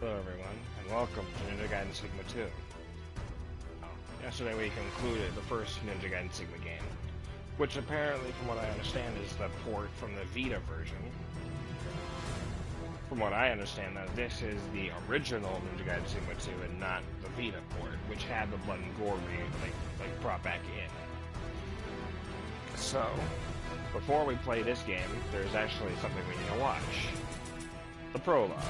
Hello everyone, and welcome to Ninja Gaiden Sigma 2. Yesterday we concluded the first Ninja Gaiden Sigma game, which apparently, from what I understand, is the port from the Vita version. From what I understand, though, this is the original Ninja Gaiden Sigma 2 and not the Vita port, which had the blood and gore like brought back in. So, before we play this game, there's actually something we need to watch. The prologue,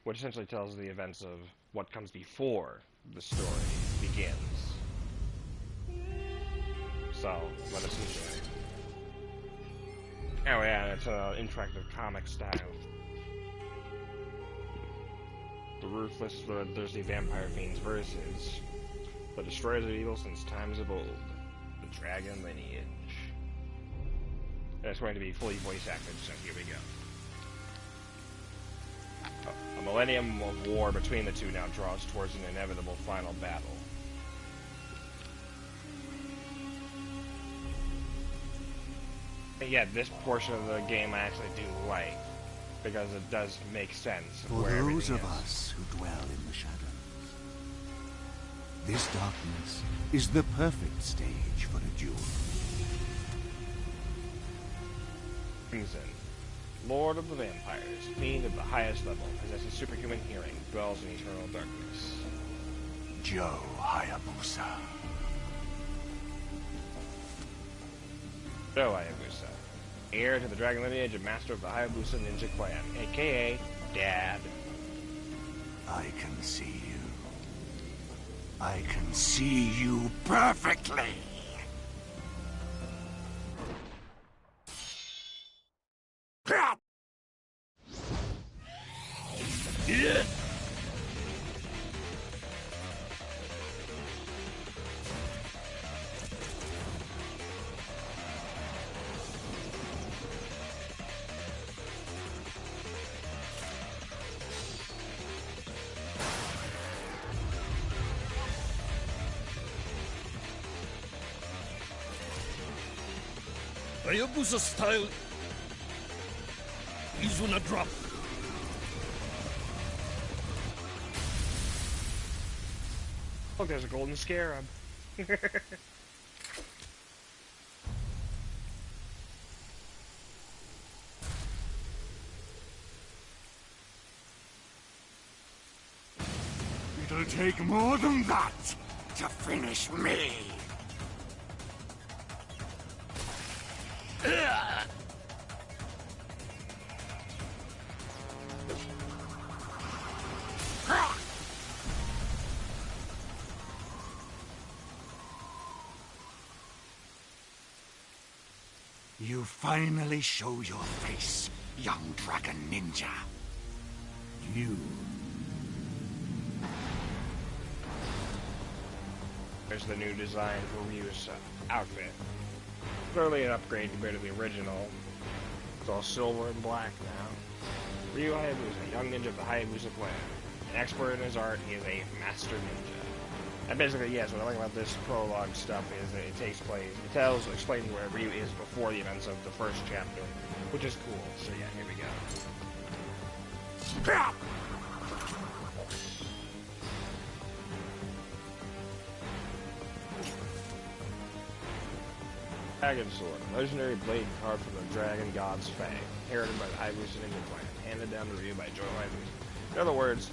which essentially tells the events of what comes before the story begins. So, let us enjoy. Oh yeah, it's an interactive comic style. The ruthless, bloodthirsty vampire fiends versus the destroyers of evil since times of old, the dragon lineage. And it's going to be fully voice acted, so here we go. A millennium of war between the two now draws towards an inevitable final battle. And yet, this portion of the game I actually do like, because it does make sense. For those of us who dwell in the shadows, this darkness is the perfect stage for a duel. Crimson, Lord of the Vampires, fiend of the highest level, possesses superhuman hearing, dwells in eternal darkness. Joe Hayabusa. Joe Hayabusa, heir to the dragon lineage and master of the Hayabusa Ninja Clan, aka Dad. I can see you. I can see you perfectly. Hayabusa style is on a drop. Look, there's a golden scarab. It'll take more than that to finish me. You finally show your face, young dragon ninja. You. There's the new design for Ryu's outfit. Clearly an upgrade compared to the original. It's all silver and black now. Ryu Hayabusa, young ninja of the Hayabusa clan. An expert in his art, he is a master ninja. And basically, yes, what I like about this prologue stuff is that it takes place, explains where Ryu is before the events of the first chapter, which is cool. So yeah, here we go. Dragon Sword, a legendary blade carved from the Dragon God's Fang, inherited by the Hayabusa Ninja Clan, handed down to Ryu by Joe Hayabusa. In other words,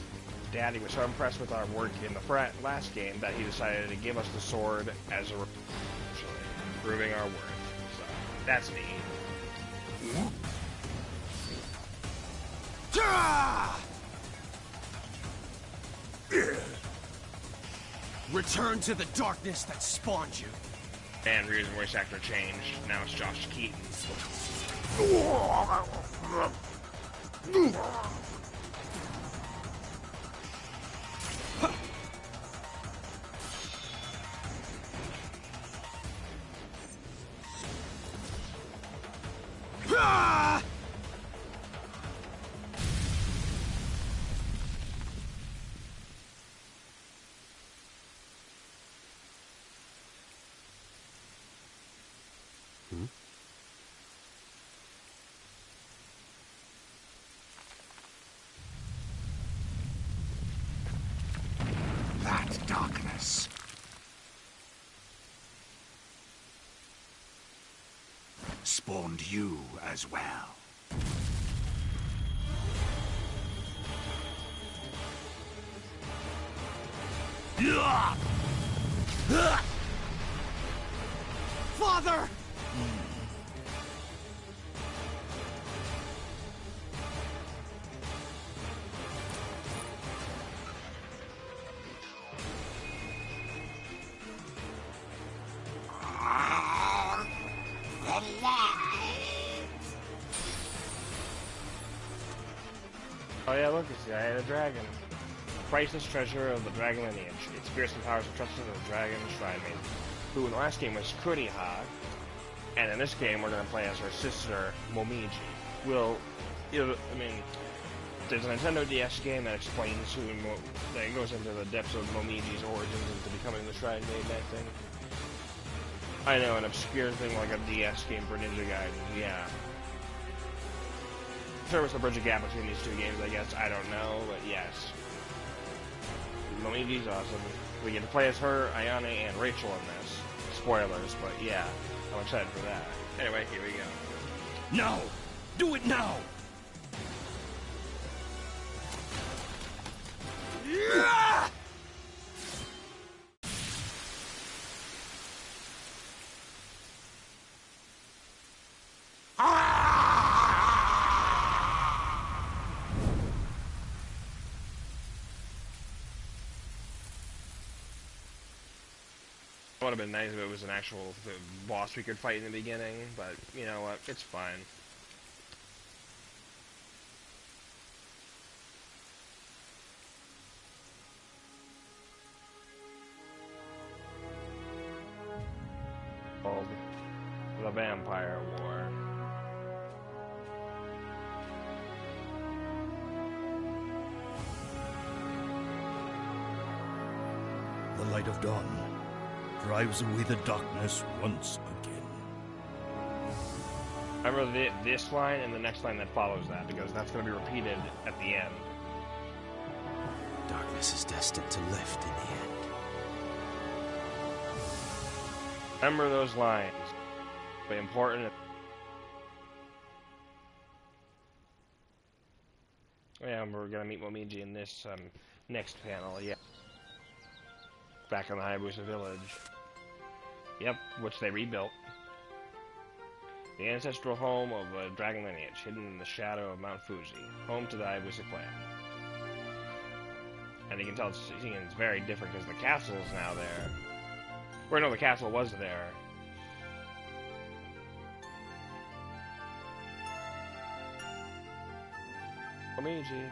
Daddy was so impressed with our work in the last game that he decided to give us the sword as a proving our worth. So, that's me. Return to the darkness that spawned you. And Ryu's voice actor changed. Now it's Josh Keaton. spawned you as well. Father! Oh yeah, look, it's the Eye of the Dragon. Priceless treasure of the dragon lineage. Its fearsome powers are trusted to the dragon shrine maiden, who in the last game was Kuriha, and in this game we're going to play as her sister, Momiji. There's a Nintendo DS game that explains that goes into the depths of Momiji's origins into becoming the shrine maiden, I think. I know, an obscure thing like a DS game for Ninja Gaiden, yeah. There was a bridge of gap between these two games, I guess. I don't know, but yes. Momiji's awesome. We get to play as her, Ayane, and Rachel in this. Spoilers, but yeah. I'm excited for that. Anyway, here we go. No! Do it now! It would have been nice if it was an actual boss we could fight in the beginning, but you know what, it's fine. Called the Vampire War. The light of dawn drives away the darkness once again. Remember this line and the next line that follows that, because that's going to be repeated at the end. Darkness is destined to lift in the end. Remember those lines. They're important. Yeah, we're going to meet Momiji in this next panel, yeah. Back in the Hayabusa village. Yep, which they rebuilt. The ancestral home of a dragon lineage, hidden in the shadow of Mount Fuji, home to the Hayabusa clan. And you can tell it's very different because the castle is now there. Or no, the castle was there. Momiji.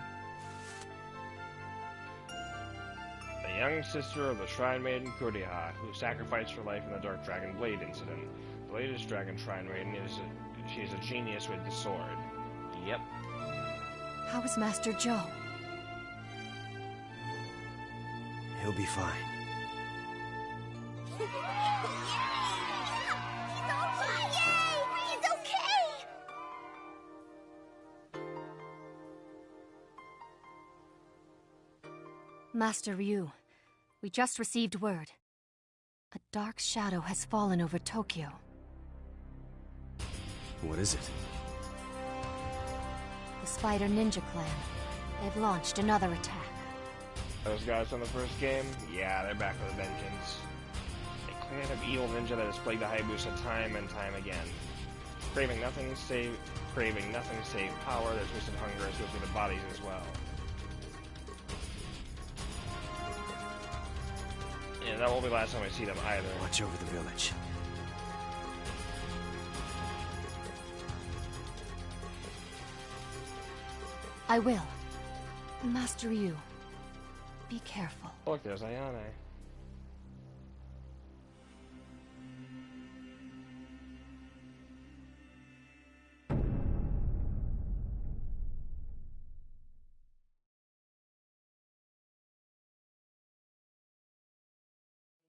The young sister of the Shrine Maiden Kuriha, who sacrificed her life in the Dark Dragon Blade incident. The latest Dragon Shrine Maiden she's a genius with the sword. Yep. How is Master Joe? He'll be fine. He's okay! Master Ryu, we just received word. A dark shadow has fallen over Tokyo. What is it? The Spider Ninja Clan. They've launched another attack. Those guys from the first game? Yeah, they're back with a vengeance. A clan of evil ninja that has plagued the Hayabusa time and time again. Craving nothing save power, their twisted hunger is twisting the bodies as well. Yeah, that won't be the last time I see them either. Watch over the village. I will. Master Ryu, be careful. Oh, look, there's Ayane.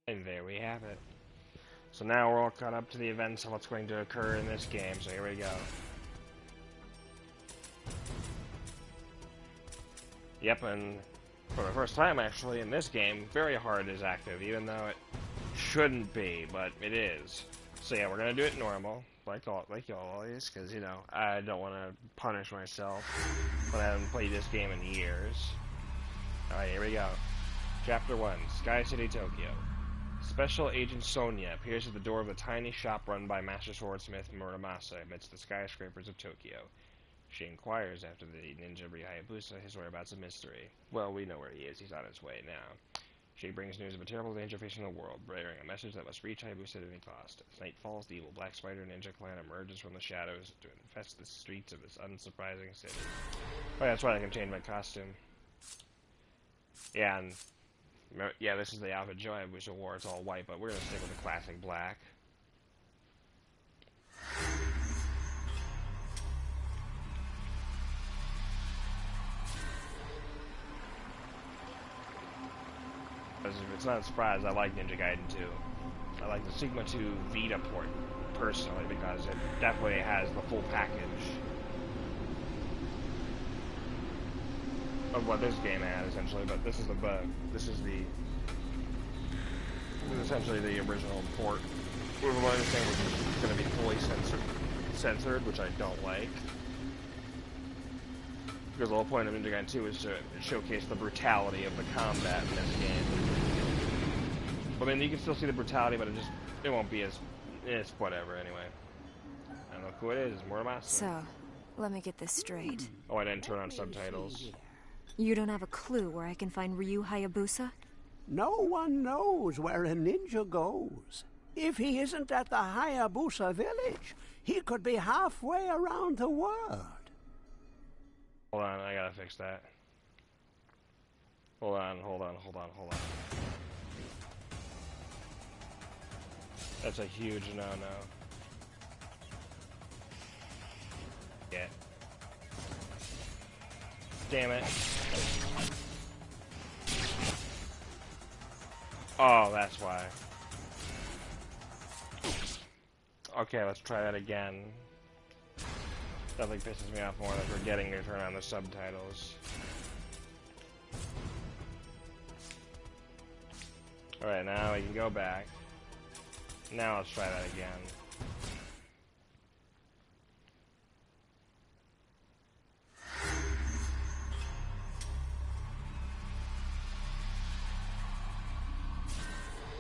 And there we have it. So now we're all caught up to the events of what's going to occur in this game, so here we go. Yep, and for the first time actually in this game, very hard is active, even though it shouldn't be, but it is. So yeah, we're gonna do it normal. like always, because, you know, I don't want to punish myself when I haven't played this game in years. Alright, here we go. Chapter 1, Sky City, Tokyo. Special Agent Sonya appears at the door of a tiny shop run by Master Swordsmith Muramasa amidst the skyscrapers of Tokyo. She inquires after the ninja Hayabusa, his whereabouts a mystery. Well, we know where he is. He's on his way now. She brings news of a terrible danger facing the world, bearing a message that must reach Hayabusa at any cost. As night falls, the evil Black Spider Ninja clan emerges from the shadows to infest the streets of this unsurprising city. Oh, yeah, that's right, I can change my costume. Yeah, and yeah, this is the outfit Joe Hayabusa wore. It's all white, but we're gonna stick with the classic black. If it's not a surprise, I like Ninja Gaiden 2. I like the Sigma 2 Vita port, personally, because it definitely has the full package of what this game had, essentially, but this is essentially the original port. With what I understand, which is going to be fully censored, which I don't like. Because the whole point of Ninja Gaiden 2 is to showcase the brutality of the combat in this game. I mean, you can still see the brutality, but it won't be as... It's whatever, anyway. I don't know who it is. It's Muramasa. So, let me get this straight. Oh, I didn't turn on subtitles. You don't have a clue where I can find Ryu Hayabusa? No one knows where a ninja goes. If he isn't at the Hayabusa village, he could be halfway around the world. Hold on, I gotta fix that. Hold on. That's a huge no-no. Yeah. Damn it. Oh, that's why. Okay, let's try that again. Definitely pisses me off more than forgetting to turn on the subtitles. Alright, now we can go back. Now let's try that again.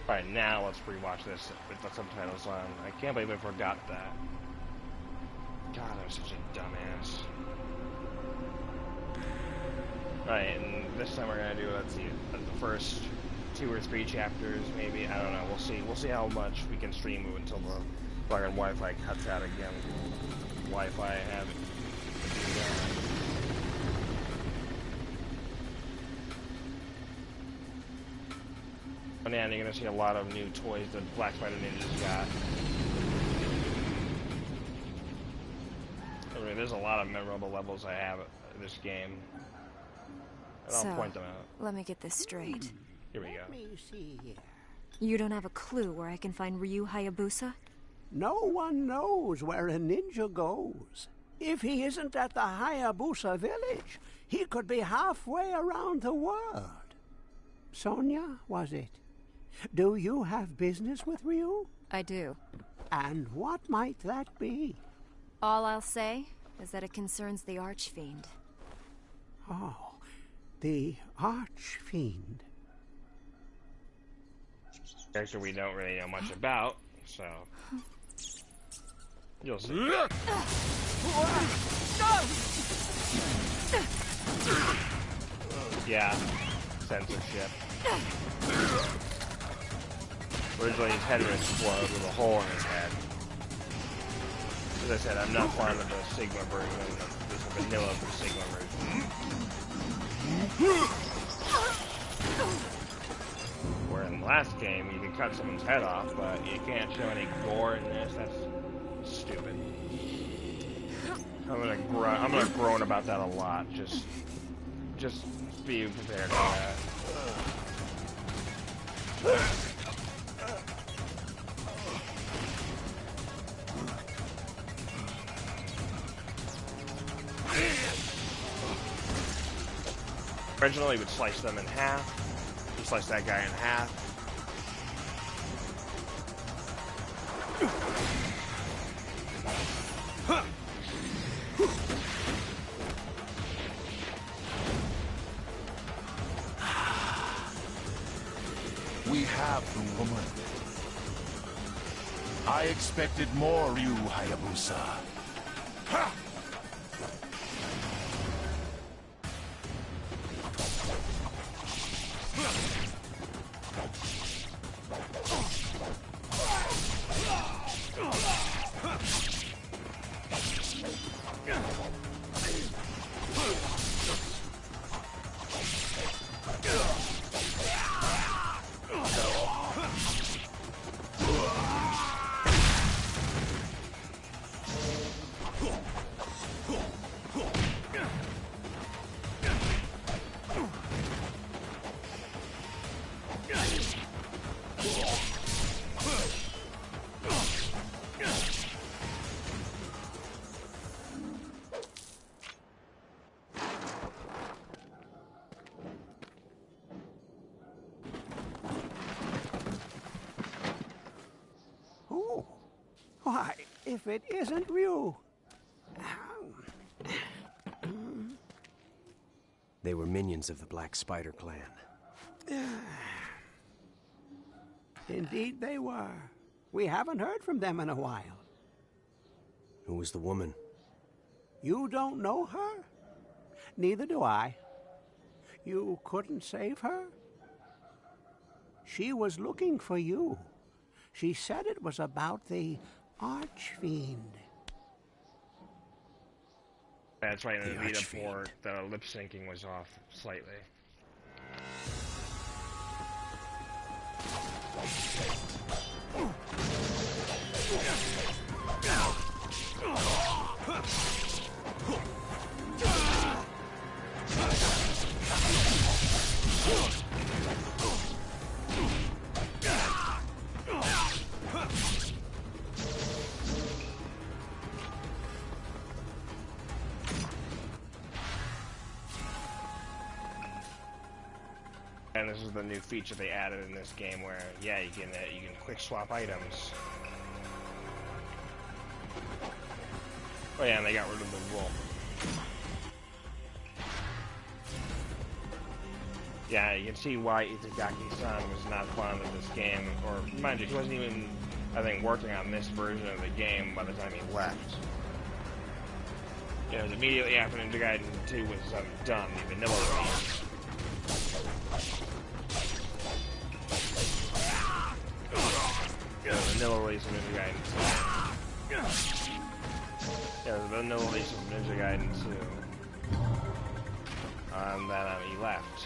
Alright, now let's rewatch this with the subtitles on. I can't believe I forgot that. God, I'm such a dumbass. Alright, and this time we're gonna do, let's see, the first 2 or 3 chapters, maybe. I don't know. We'll see. We'll see how much we can stream until the fucking Wi-Fi cuts out again. Wi-Fi I have it. And then you're gonna see a lot of new toys that Black Spider Ninja's got. I mean, there's a lot of memorable levels I have in this game. And I'll point them out. Let me get this straight. Here we go. Let me see here. You don't have a clue where I can find Ryu Hayabusa? No one knows where a ninja goes. If he isn't at the Hayabusa village, he could be halfway around the world. Sonya, was it? Do you have business with Ryu? I do. And what might that be? All I'll say is that it concerns the Archfiend. Oh, the Archfiend. Character we don't really know much about, so you'll see. Yeah, censorship. Originally his head would explode with a hole in his head. As I said, I'm not fond of the Sigma version. This is the vanilla Sigma version. Where in the last game you can cut someone's head off, but you can't show any gore in this. That's stupid. I'm gonna groan about that a lot. Just be prepared for that. Originally, we would slice them in half. We slice that guy in half. beautiful woman. I expected more, you Hayabusa. Ha! Why, if it isn't Ryu. They were minions of the Black Spider clan. Indeed they were. We haven't heard from them in a while. Who was the woman? You don't know her? Neither do I. You couldn't save her? She was looking for you. She said it was about the Archfiend. That's right, in the Vita Archfiend. port, the lip syncing was off slightly. And this is the new feature they added in this game, where yeah, you can quick swap items. Oh yeah, and they got rid of the wolf. Yeah, you can see why Itagaki-san was not fond of this game, or mind you, he wasn't even, I think, working on this version of the game by the time he left. It was immediately after Ninja Gaiden 2 was done, the vanilla release. The vanilla release of Ninja Gaiden 2. Yeah, the vanilla release of Ninja Gaiden 2. And then he left.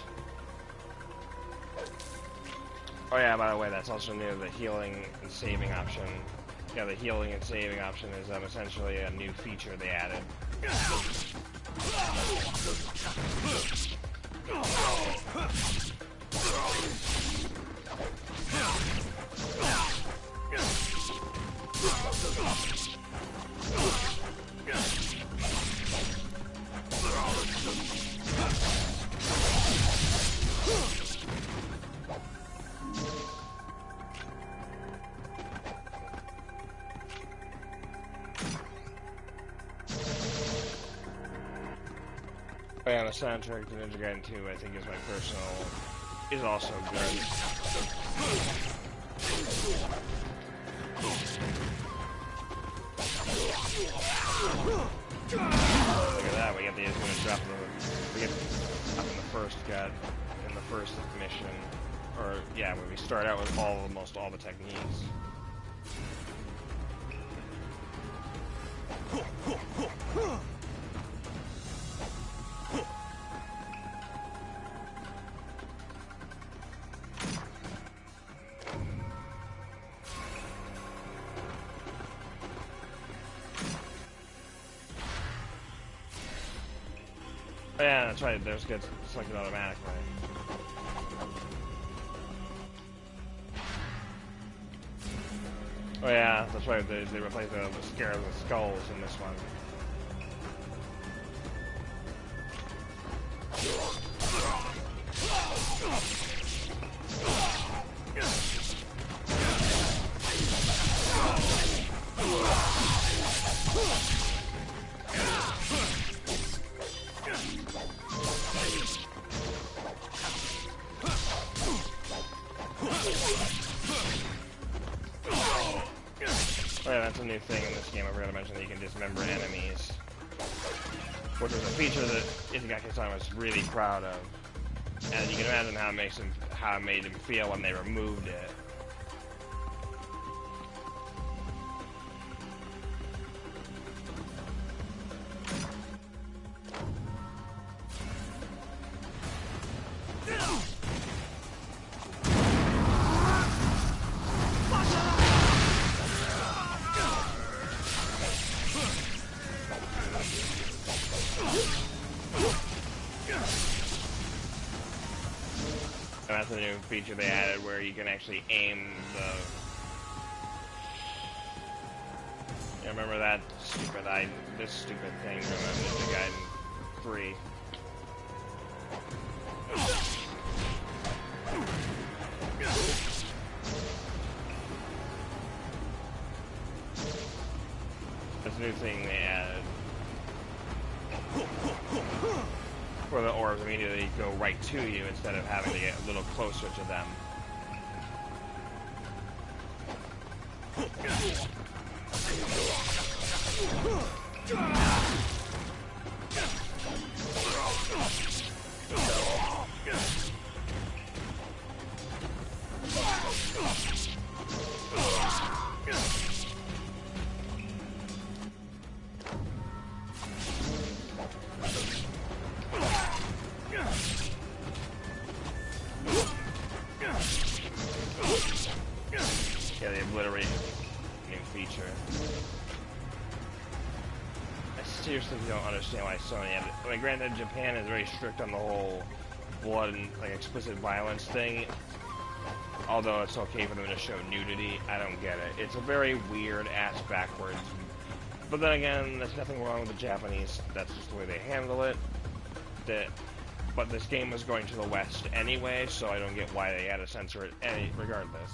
Oh yeah, by the way, that's also new, the healing and saving option. Yeah, the healing and saving option is essentially a new feature they added. Oh yeah, the soundtrack to Ninja Gaiden 2, I think, is my personal, is also good. Look at that, we get the, it's gonna drop the, we get up in the first cut, in the first mission, or yeah, when we start out with almost all the techniques. Oh, yeah, that's right, those get selected automatically. Oh yeah, that's right, they replaced the scare of the skulls in this one. new thing in this game I forgot to mention that you can dismember enemies, which was a feature that Itagaki-san was really proud of, and you can imagine how it made him feel when they removed it. And that's a new feature they added where you can actually aim the... Yeah, remember that this stupid thing from Ninja Gaiden 3. That's a new thing they added. Where the orbs immediately go right to you instead of having to get a little closer to them. Yeah, they obliterate new feature. I seriously don't understand why Sony had it. I mean, granted, Japan is very strict on the whole blood and like explicit violence thing. Although it's okay for them to show nudity, I don't get it. It's a very weird ass backwards. But then again, there's nothing wrong with the Japanese. That's just the way they handle it. But this game was going to the West anyway, so I don't get why they had to censor it regardless.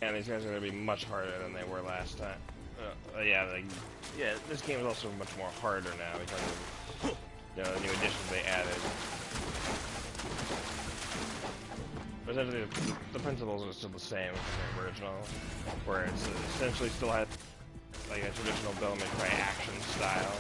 And these guys are going to be much harder than they were last time. Yeah, this game is also much more harder now because of the new additions they added. But essentially, the principles are still the same as the original, where it's essentially still has like a traditional Devil May Cry action style.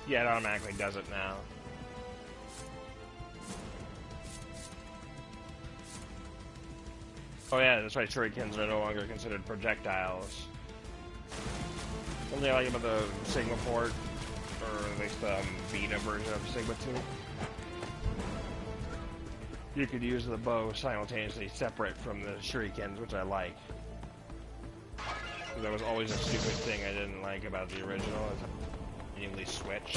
Yeah, it automatically does it now. Oh yeah, that's right, shurikens are no longer considered projectiles. Something I like about the Sigma port, or at least the beta version of Sigma 2. You could use the bow simultaneously separate from the shurikens, which I like. That was always a stupid thing I didn't like about the original. Immediately switch.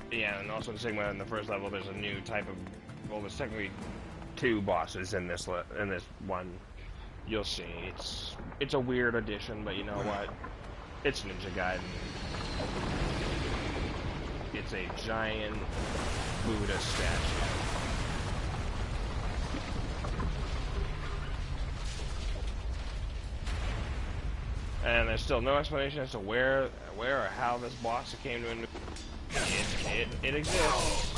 And also in Sigma, in the first level, there's a new type of, well, there's technically two bosses in this one. You'll see. It's a weird addition, but you know what? It's Ninja Gaiden. It's a giant Buddha statue. And there's still no explanation as to where or how this boss came to it exists.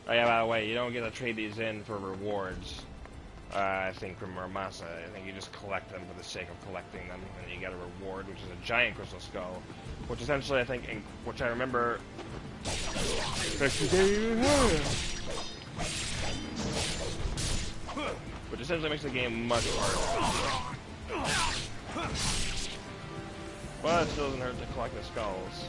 Oh yeah, by the way, you don't get to trade these in for rewards. I think from Ramasa. I think you just collect them for the sake of collecting them, and you get a reward, which is a giant crystal skull, which essentially I think, which I remember. Which essentially makes the game much harder. But it still doesn't hurt to collect the skulls.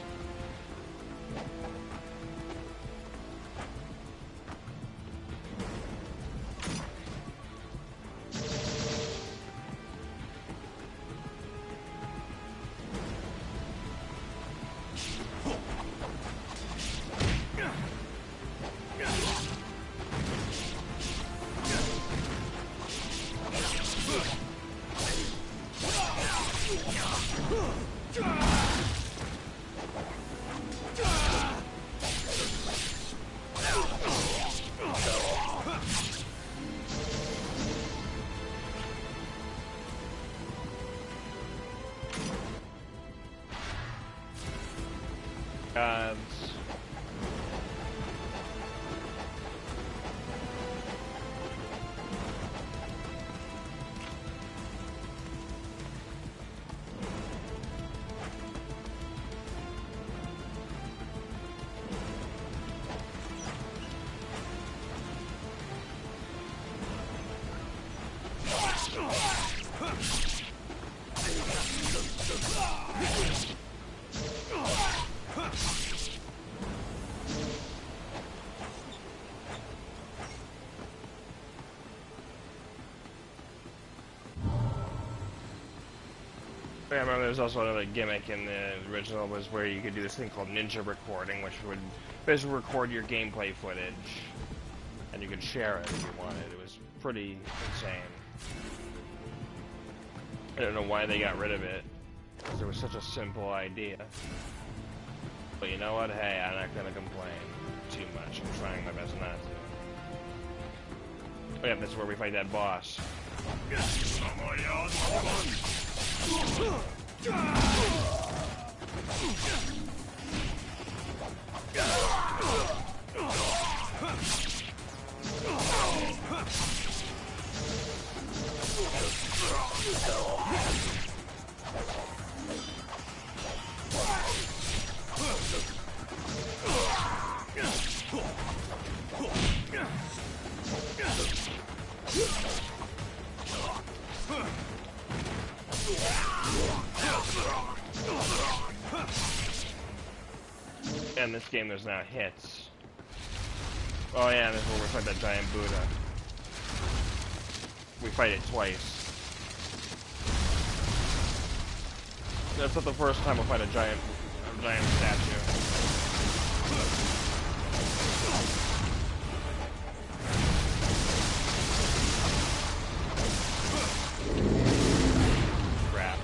I remember there's also another gimmick in the original was where you could do this thing called Ninja Recording, which would basically record your gameplay footage, and you could share it if you wanted. It was pretty insane. I don't know why they got rid of it, because it was such a simple idea. But you know what? Hey, I'm not gonna complain too much. I'm trying my best not to. Oh yeah, this is where we fight that boss. In this game there's now hits. Oh yeah, this is where we fight that giant Buddha. We fight it twice. That's not the first time we'll fight a giant statue. Crap.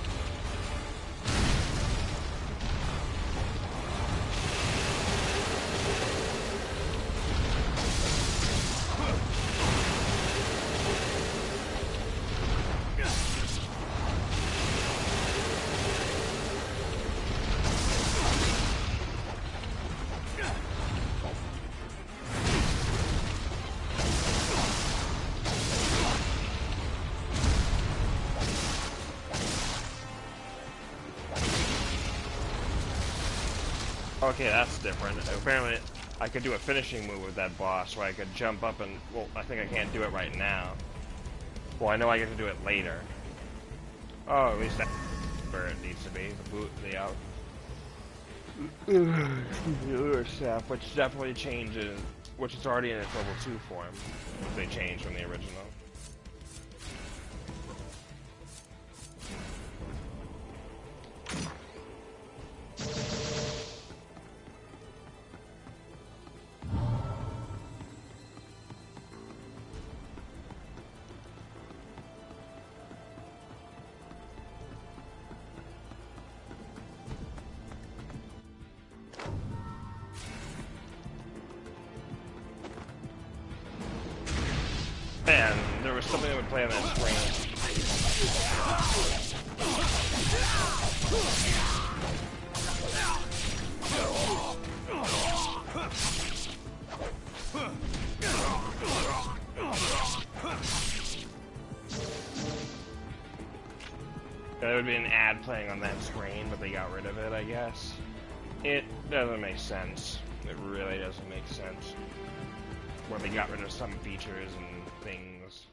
Okay, that's different. Apparently, I could do a finishing move with that boss where I could jump up and... Well, I think I can't do it right now. Well, I know I get to do it later. Oh, at least that's where it needs to be. The boot, the out. Newer stuff, which definitely changes, which is already in its level 2 form. They changed from the original. And there was something that would play on that screen. There would be an ad playing on that screen, but they got rid of it, I guess. It doesn't make sense. It really doesn't make sense. Where they got rid of some features and things.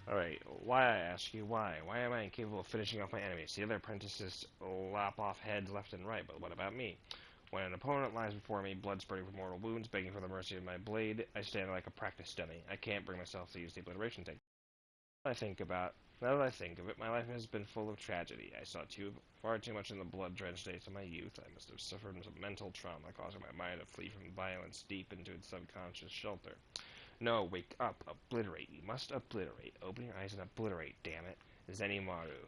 Alright, why, I ask you, why? Why am I incapable of finishing off my enemies? The other apprentices lop off heads left and right, but what about me? When an opponent lies before me, blood spurting from mortal wounds, begging for the mercy of my blade, I stand like a practice dummy. I can't bring myself to use the obliteration technique. Now that I think of it, my life has been full of tragedy. I saw far too much in the blood-drenched days of my youth. I must have suffered some mental trauma, causing my mind to flee from violence deep into its subconscious shelter. No, wake up. Obliterate. You must obliterate. Open your eyes and obliterate, damn it. Zenimaru.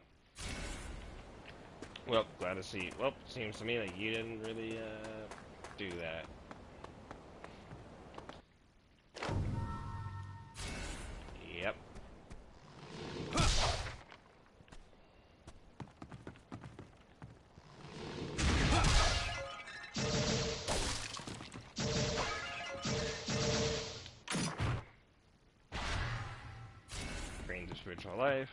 Well, glad to see you. Well, seems to me that you didn't really, do that. Yep. Gain the spiritual life.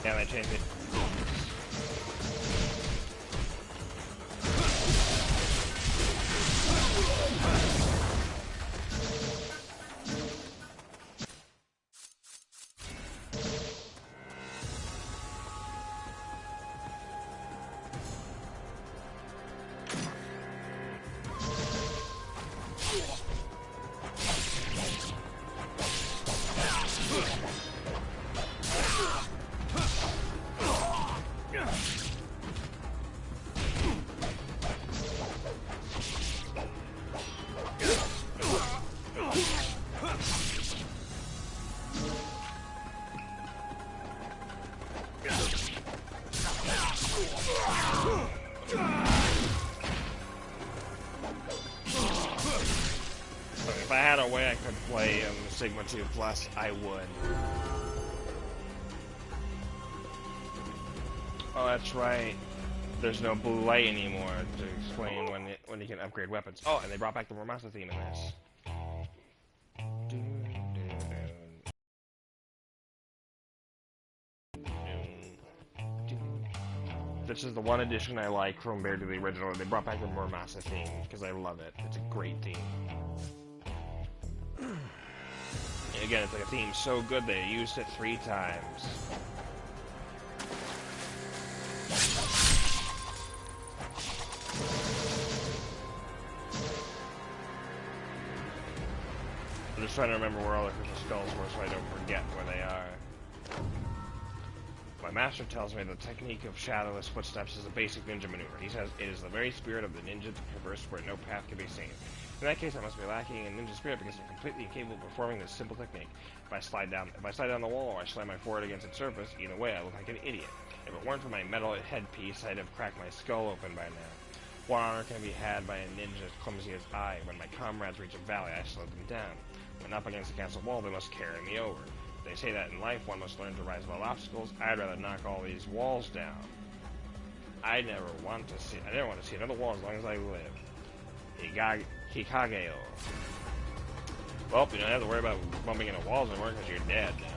Yeah, they changed it. If I had a way I could play Sigma 2 Plus, I would. Oh, that's right. There's no blue light anymore to explain when you can upgrade weapons. Oh, and they brought back the Ramasa theme in this. This is the one addition I like compared to the original. They brought back the Ramasa theme because I love it. It's a great theme. And again, it's like a theme so good they used it 3 times. I'm just trying to remember where all the crystal skulls were so I don't forget where they are. My master tells me the technique of shadowless footsteps is a basic ninja maneuver. He says it is the very spirit of the ninja to traverse where no path can be seen. In that case, I must be lacking in ninja spirit because I'm completely incapable of performing this simple technique. If I slide down the wall or I slam my forehead against its surface, either way, I look like an idiot. If it weren't for my metal headpiece, I'd have cracked my skull open by now. What honor can be had by a ninja as clumsy as I? When my comrades reach a valley, I slow them down. When up against the castle wall, they must carry me over. They say that in life, one must learn to rise above obstacles. I'd rather knock all these walls down. I never want to see another wall as long as I live. Hikageo. Well, you don't have to worry about bumping into walls anymore because you're dead now.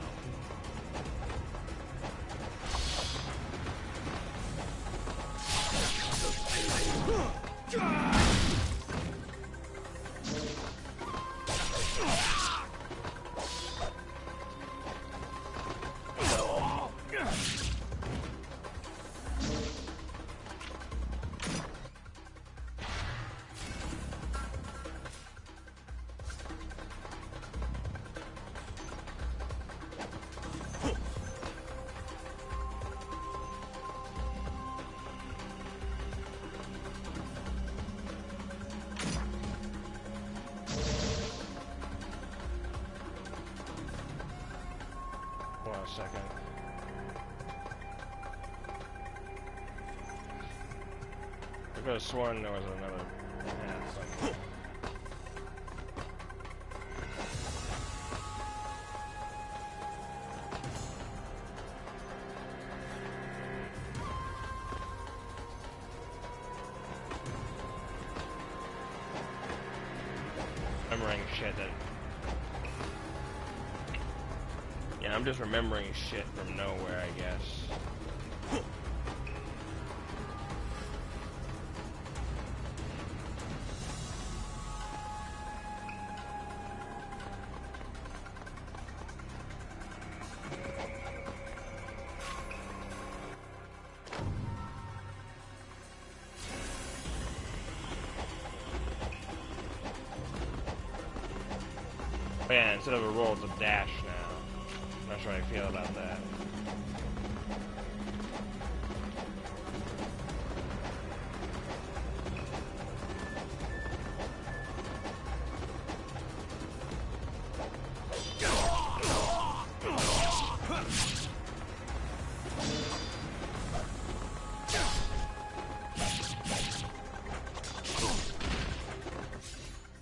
Hold on a second. I could have sworn there was another path. Remembering shit that. Yeah, I'm just remembering shit from nowhere, I guess. Oh yeah, instead of a roll, it's a dash now. I'm not sure how I feel about that.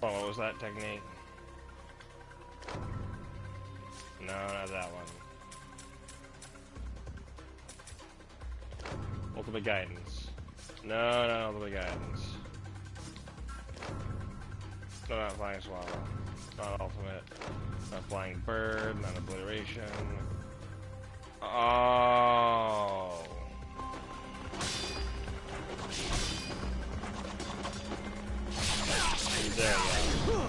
Oh, what was that technique? No, not that one. Ultimate guidance. No, not ultimate guidance. No, not flying swallow. Not ultimate. Not flying bird. Not obliteration. Oh. There we go.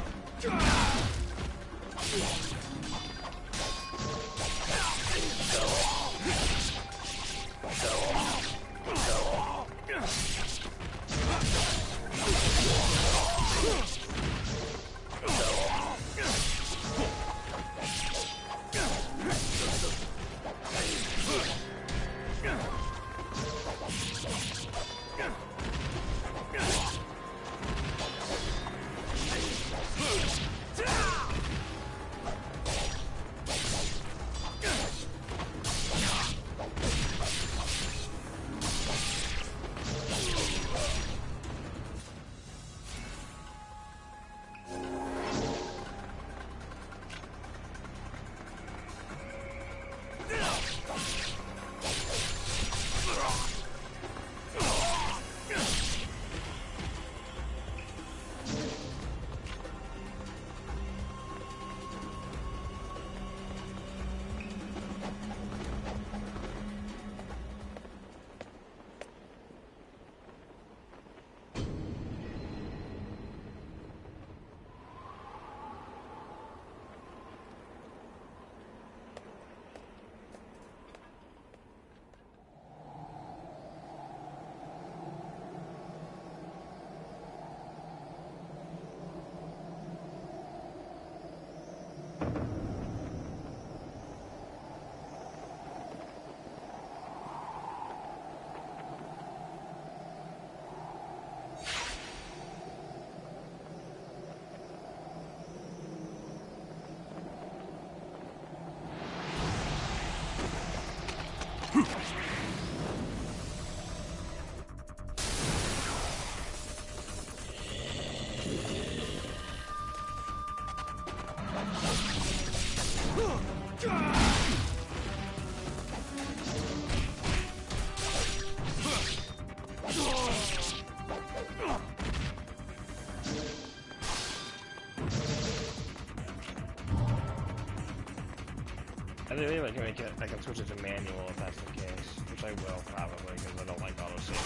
I think I can switch it to manual if that's the case, which I will probably because I don't like auto-saving.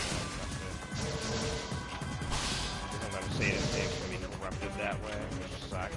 Sometimes saves can be corrupted that way, which sucks.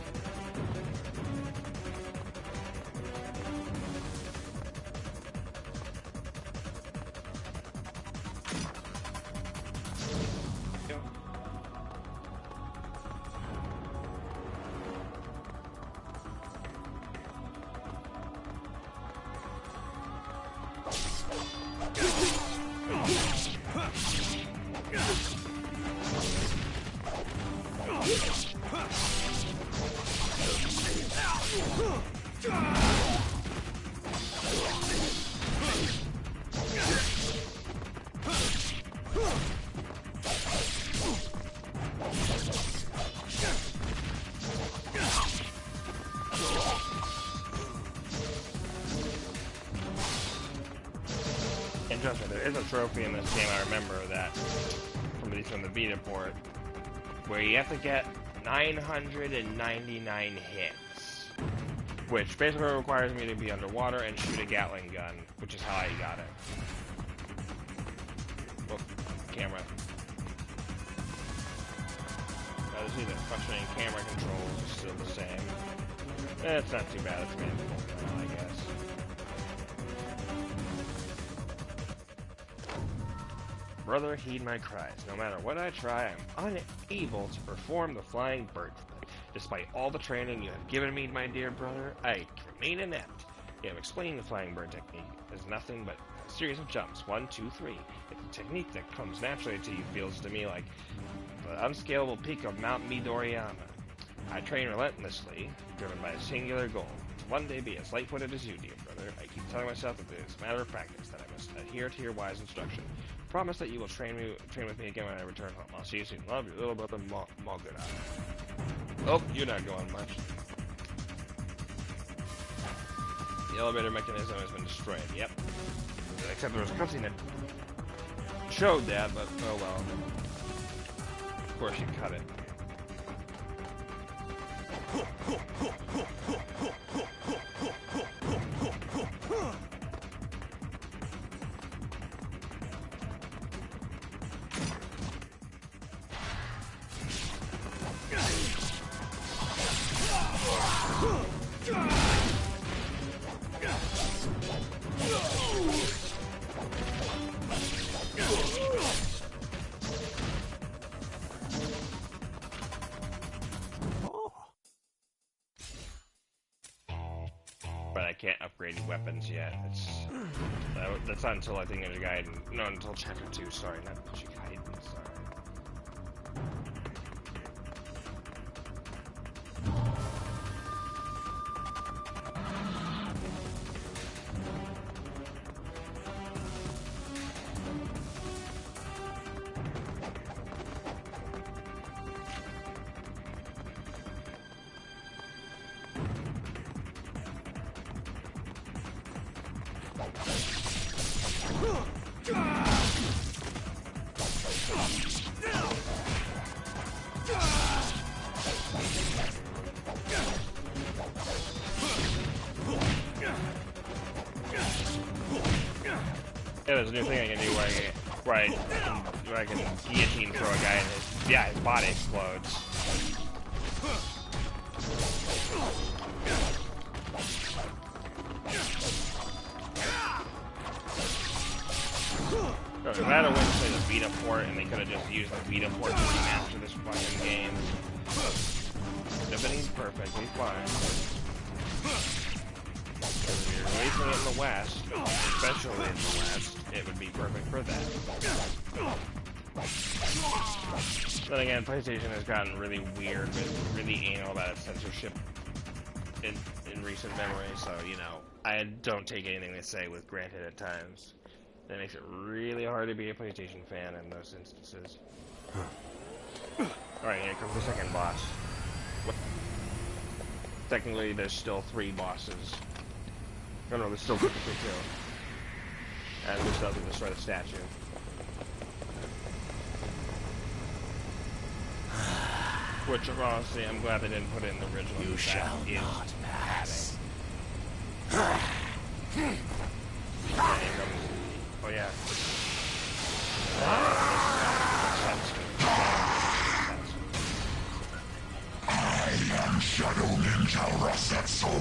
And trust me, there is a trophy in this game, I remember that, from the Vita port, where you have to get 999 hits. Which basically requires me to be underwater and shoot a Gatling gun, which is how I got it. Whoop, camera. Now, see the functioning camera controls is still the same. It's not too bad, it's manageable now, I guess. Brother, heed my cries. No matter what I try, I'm unable to perform the flying bird flip. Despite all the training you have given me, my dear brother, I remain inept. You have explained the flying bird technique as nothing but a series of jumps. 1, 2, 3. It's a technique that comes naturally to you, feels to me like the unscalable peak of Mount Midoriyama. I train relentlessly, driven by a singular goal. To one day be as light-footed as you, dear brother. I keep telling myself that it is a matter of practice, that I must adhere to your wise instruction. Promise that you will train with me again when I return home. I'll see you soon. Love you, little brother Mogura. Oh, you're not going much. The elevator mechanism has been destroyed. Yep. Except there was a cutscene that showed that, but oh well. Of course you cut it. But I can't upgrade weapons yet. That's not until I think Ninja Gaiden. No, until Chapter 2. Sorry, not Ninja Gaiden. Sorry. Yeah, there's a new thing I can do where I can guillotine throw a guy and his body explodes. So if I had a win play the Vita port and they could have just used the Vita port to remaster this fucking game, would have been perfectly fine. If you're releasing it in the West, especially in the West, it would be perfect for that. Then again, PlayStation has gotten really weird and really anal about its censorship in recent memory, so, you know, I don't take anything they say with granted at times. That makes it really hard to be a PlayStation fan in those instances. Alright, here comes the second boss. Technically, there's still 3 bosses. No, there's still 52. And which doesn't destroy the statue. Which, honestly, I'm glad they didn't put it in the original. You shall not pass. Oh yeah. I am Shadow Ninja Rasetsu,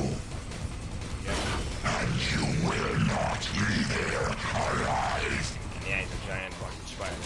and you will not leave here alive. Yeah, he's a giant fucking spider.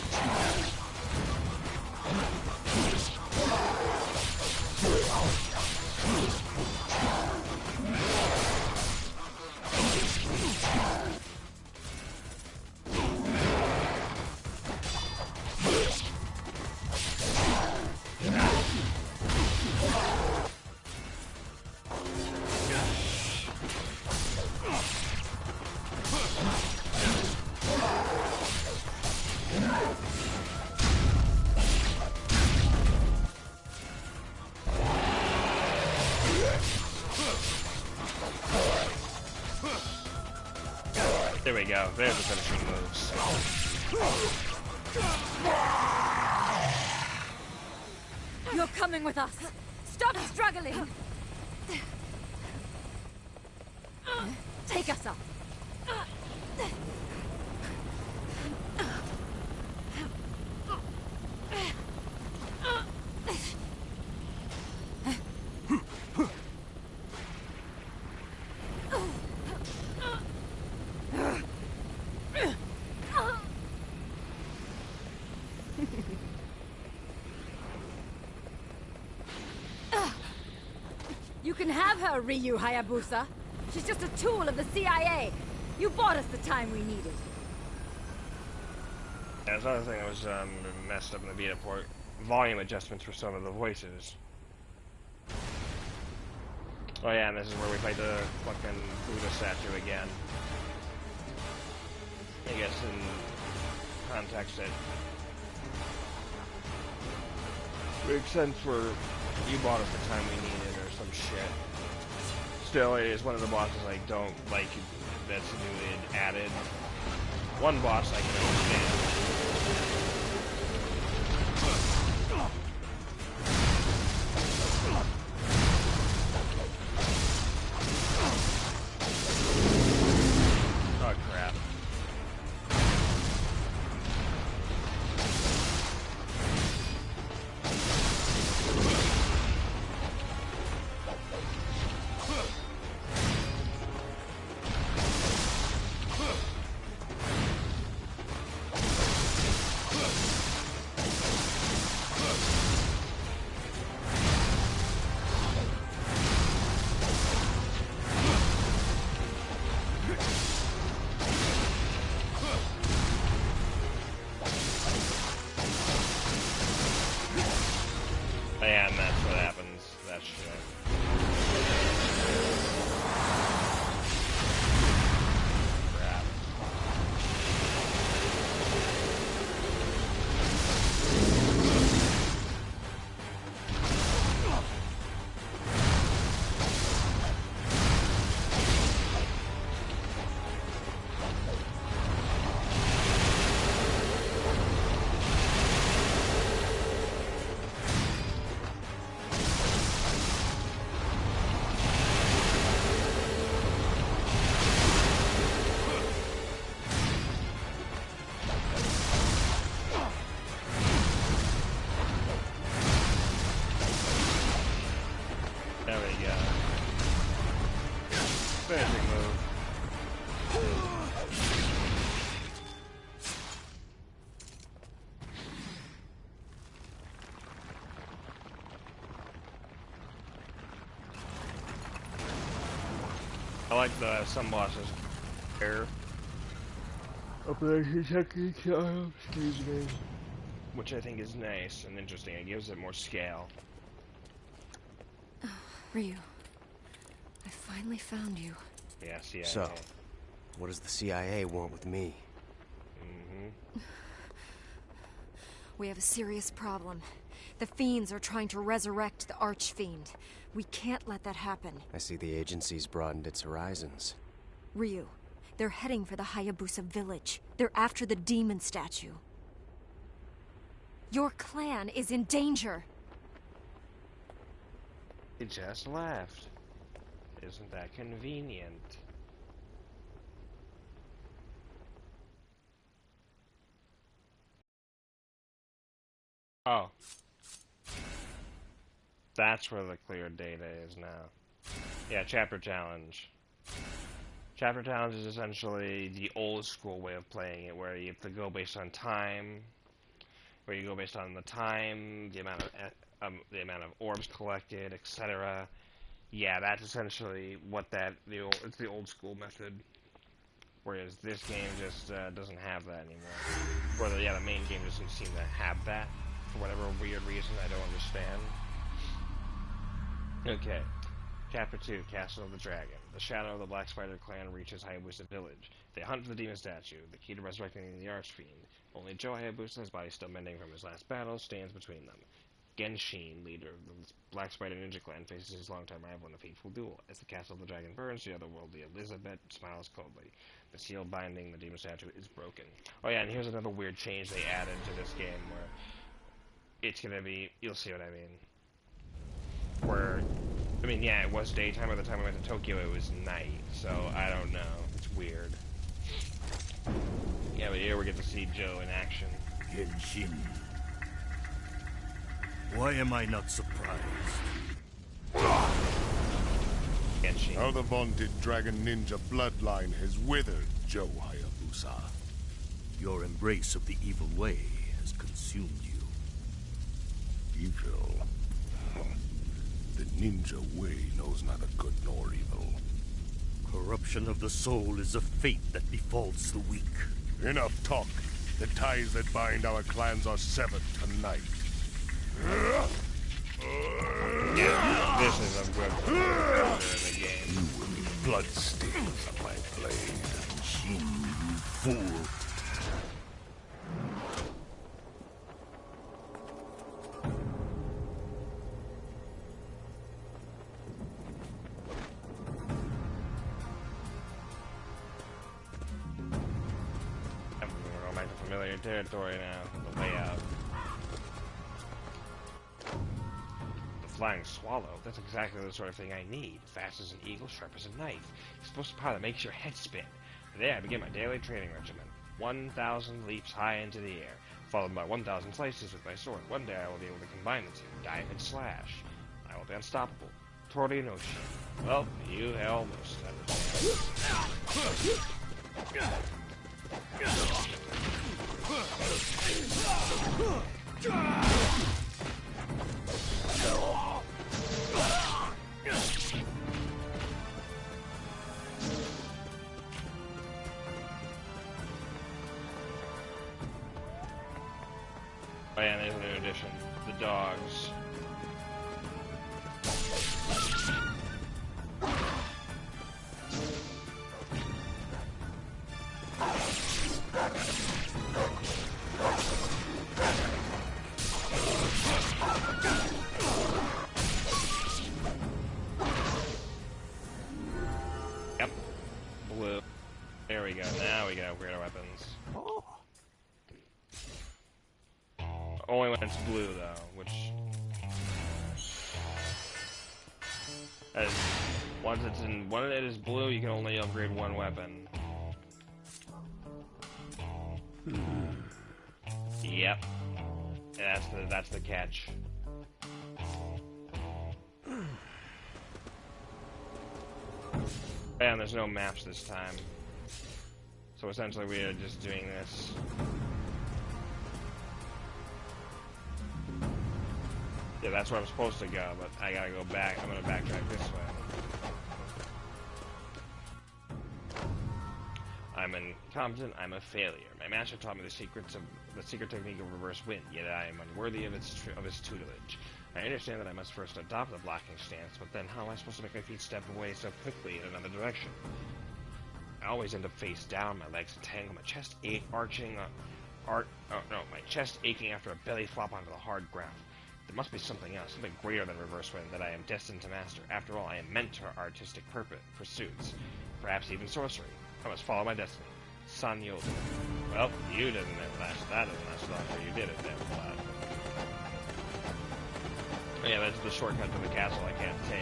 There we go. There's the finishing moves. You're coming with us. Stop struggling. Take us up. You can have her, Ryu Hayabusa. She's just a tool of the CIA. You bought us the time we needed. Yeah, there's another thing that was messed up in the beta port. Volume adjustments for some of the voices. Oh yeah, and this is where we fight the fucking Buddha statue again. I guess in context it makes sense for you bought us the time we needed or some shit. Still, it is one of the bosses I don't like that's newly added. One boss I can understand. Oh crap. Yeah, and that's what happens. That shit. Crap. There we go. Finishing move. I like the some bosses here. Operation technique, excuse me. Which I think is nice and interesting. It gives it more scale. Ryu, I finally found you. Yeah, CIA. So, what does the CIA want with me? We have a serious problem. The Fiends are trying to resurrect the Archfiend. We can't let that happen. I see the agency's broadened its horizons. Ryu, they're heading for the Hayabusa village. They're after the demon statue. Your clan is in danger. It just left. Isn't that convenient? Oh. That's where the clear data is now. Yeah, chapter challenge. Chapter challenge is essentially the old school way of playing it, where you have to go based on time, where you go based on the time, the amount of orbs collected, etc. Yeah, that's essentially what it's the old school method. Whereas this game just doesn't have that anymore. Or the main game doesn't seem to have that for whatever weird reason I don't understand. Okay. Chapter 2, Castle of the Dragon. The shadow of the Black Spider clan reaches Hayabusa village. They hunt for the demon statue, the key to resurrecting the Archfiend. Only Joe Hayabusa, his body still mending from his last battle, stands between them. Genshin, leader of the Black Spider Ninja Clan, faces his longtime rival in a fateful duel. As the Castle of the Dragon burns, the otherworldly Elizabeth smiles coldly. The seal binding the demon statue is broken. Oh yeah, and here's another weird change they added to this game where it's gonna be, you'll see what I mean. Where, I mean, yeah, it was daytime. By the time we went to Tokyo, it was night. So, I don't know. It's weird. Yeah, but here we get to see Joe in action. Genshin. Why am I not surprised? Genshin. How the vaunted Dragon Ninja bloodline has withered, Joe Hayabusa. Your embrace of the evil way has consumed you. Evil? The ninja way knows neither good nor evil. Corruption of the soul is a fate that befalls the weak. Enough talk. The ties that bind our clans are severed tonight. Yeah, this is a good character in the game. You will be bloodstains of my blade. Shin, you fool. We're going back to familiar territory now. The layout. Flying swallow. That's exactly the sort of thing I need. Fast as an eagle, sharp as a knife. Explosive power that makes your head spin. Today I begin my daily training regimen. 1,000 leaps high into the air, followed by 1,000 slices with my sword. One day I will be able to combine the two. Diamond slash. I will be unstoppable. Torinoshi. Well, you almost understand. Oh yeah, there's a new addition. The dogs. Yep. Blue. There we go. Now we can upgrade our weapons. Oh, Only when it's blue, though, which... When it is blue, you can only upgrade one weapon. Yep. And that's the catch. And there's no maps this time. So essentially we are just doing this. Yeah, that's where I'm supposed to go, but I gotta go back. I'm gonna backtrack this way. I'm incompetent, I'm a failure. My master taught me the secret technique of reverse wind, yet I am unworthy of his tutelage. I understand that I must first adopt the blocking stance, but then how am I supposed to make my feet step away so quickly in another direction? I always end up face down, my legs entangled, my chest aching after a belly flop onto the hard ground. There must be something else, something greater than reverse wind that I am destined to master. After all, I am meant for artistic pursuits, perhaps even sorcery. I must follow my destiny. Sanyo. Well, you didn't last. That didn't last long, or you did it then. Oh yeah, that's the shortcut to the castle I can't take.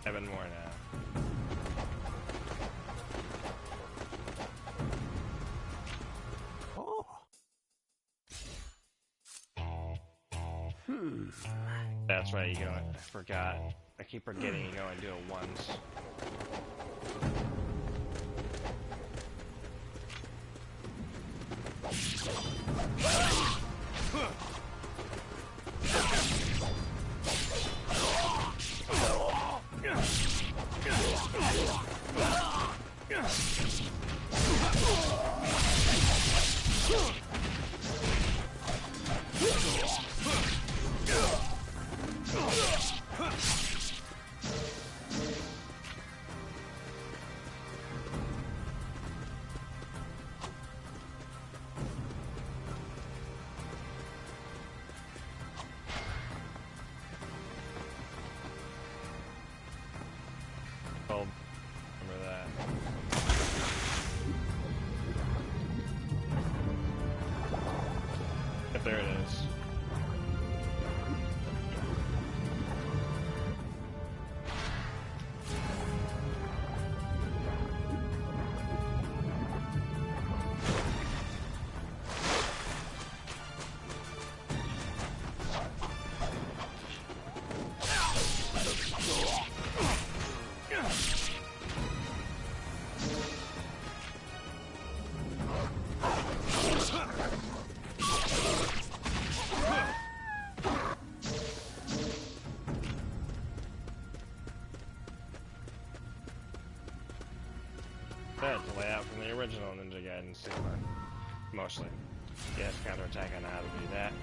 7 more now. That's right, you go. I forgot. I keep forgetting you go and do it once. Remember that. But there it is. That's the layout from the original Ninja Gaiden Sigma. Mostly. Yes, counterattack, I know how to do that.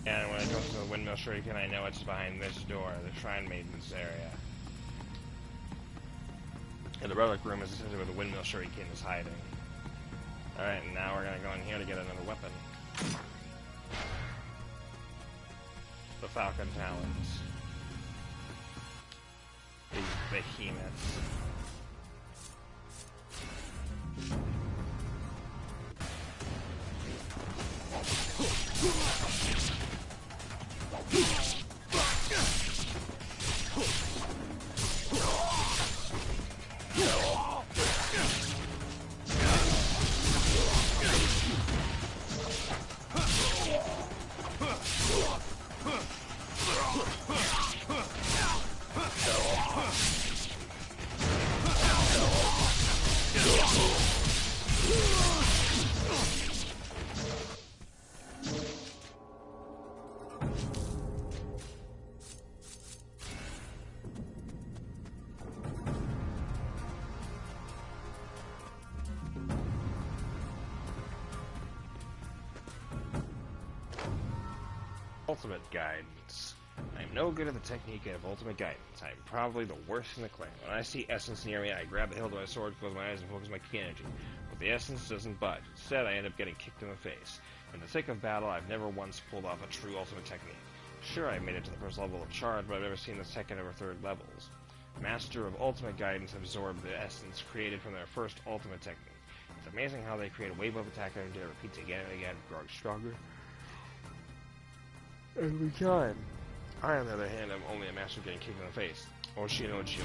And when it comes to the windmill shuriken, I know it's behind this door, the Shrine Maiden's area. And the relic room is essentially where the windmill shuriken is hiding. Alright, and now we're gonna go in here to get another weapon. The Falcon Talons. These behemoths. Ultimate Guidance. I'm no good at the technique of Ultimate Guidance. I'm probably the worst in the clan. When I see Essence near me, I grab the hilt of my sword, close my eyes, and focus my ki energy. But the Essence doesn't budge. Instead, I end up getting kicked in the face. In the thick of battle, I've never once pulled off a true Ultimate technique. Sure, I made it to the first level of charge, but I've never seen the second or third levels. Master of Ultimate Guidance absorbed the Essence created from their first Ultimate technique. It's amazing how they create a wave of attack energy that repeats again and again, growing stronger every time. I, on the other hand, am only a master of getting kicked in the face. Oshi no Chio.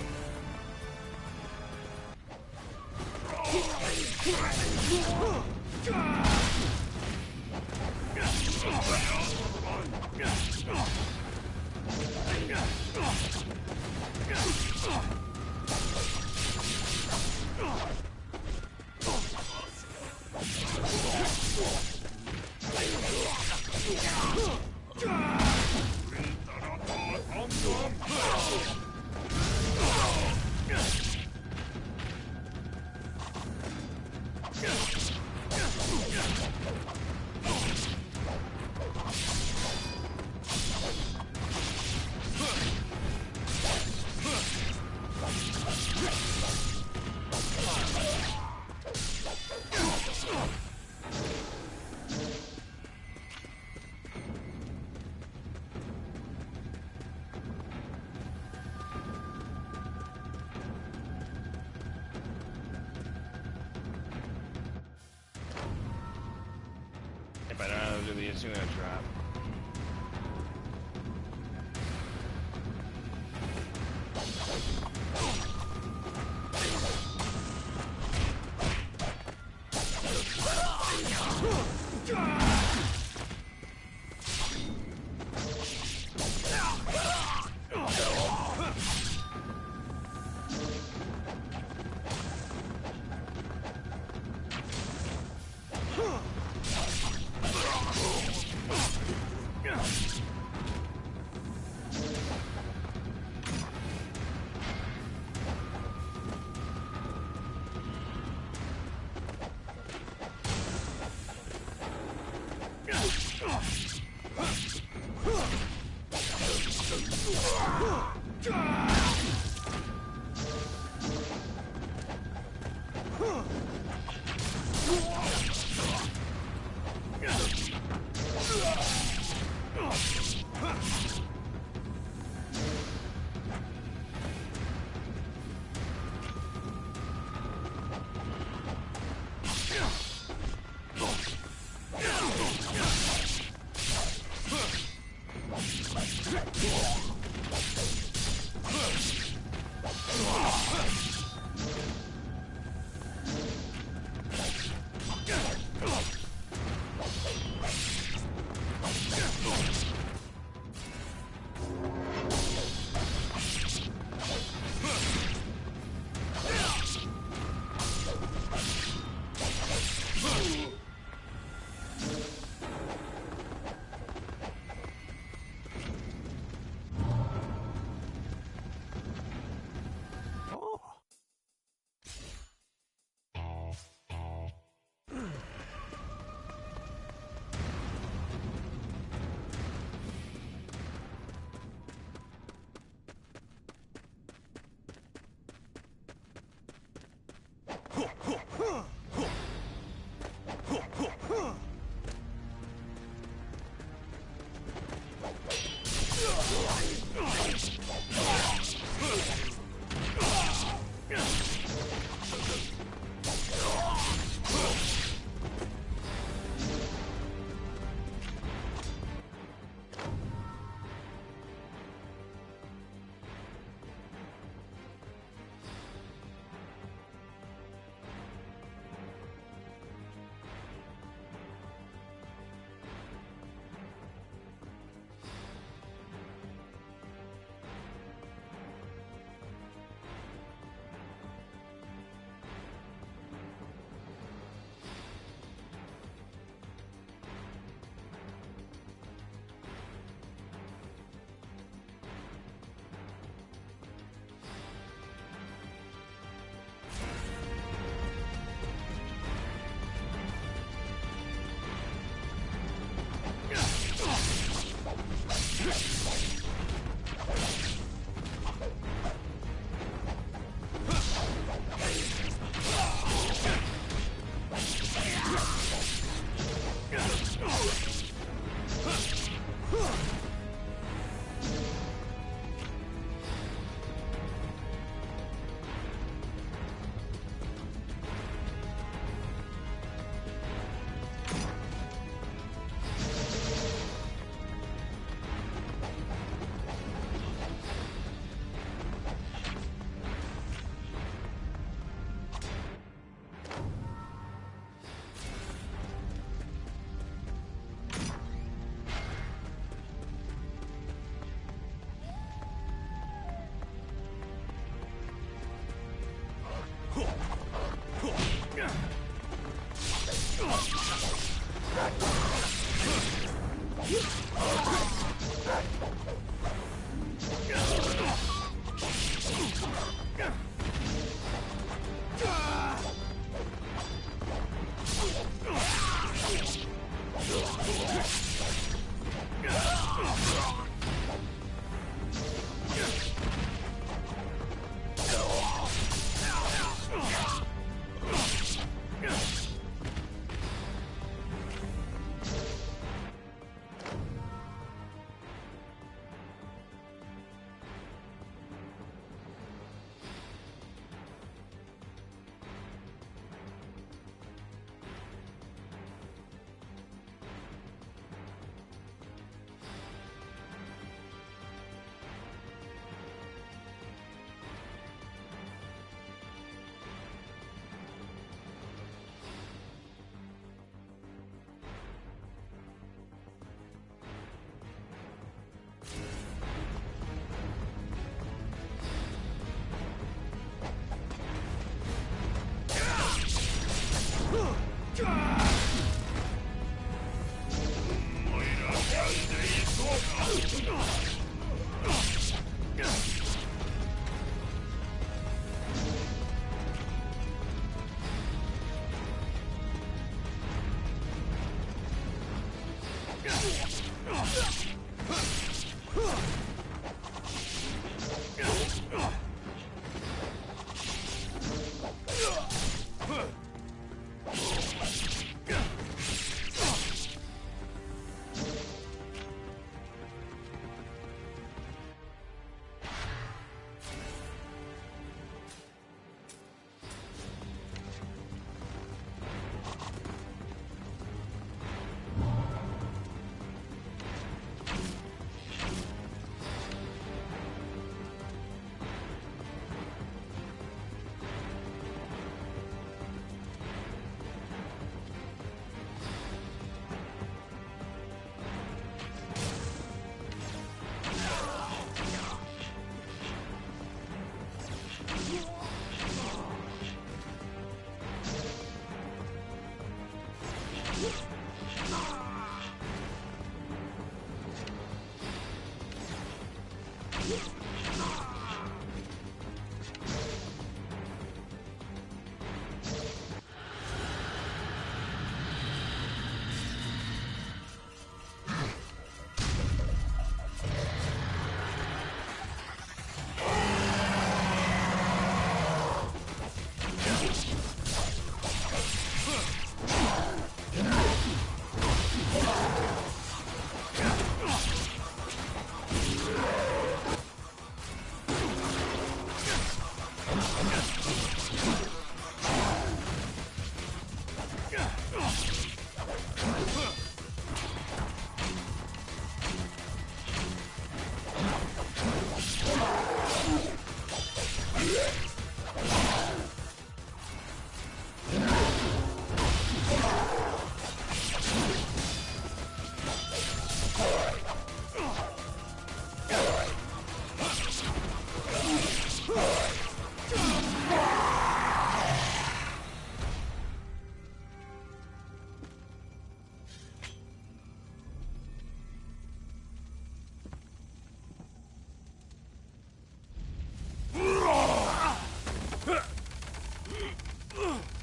Yep, I know how to do the Asuna drop.